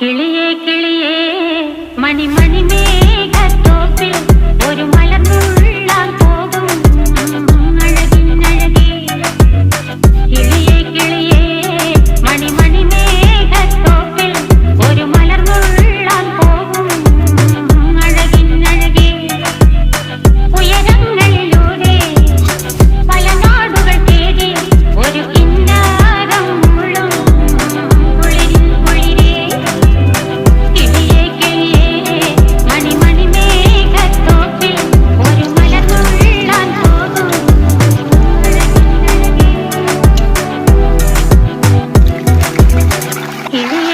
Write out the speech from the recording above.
കിളിയേ കിളിയേ മണിമണി മേഘത്തോപ്പിൽ ഒരു മലർന്നുള്ളാൻ പോകും അഴകിനഴകേ. കിളിയേ കിളിയേ മണിമണി മേഘത്തോപ്പിൽ ഒരു മലർന്നുള്ളാൻ പോകും അഴകിനഴകേ. ഉയരങ്ങളിലൂടെ പല നാടുകൾ തേടി ഒരു കിന്നാരം മുഴും കുളിരിൻ കുളിരേ. കിളിയേ കിളിയേ മണിമണി മേഘത്തോപ്പിൽ ഒരു മലർന്നുള്ളാൻ പോകും അഴകിനഴകേ. കിളിയേ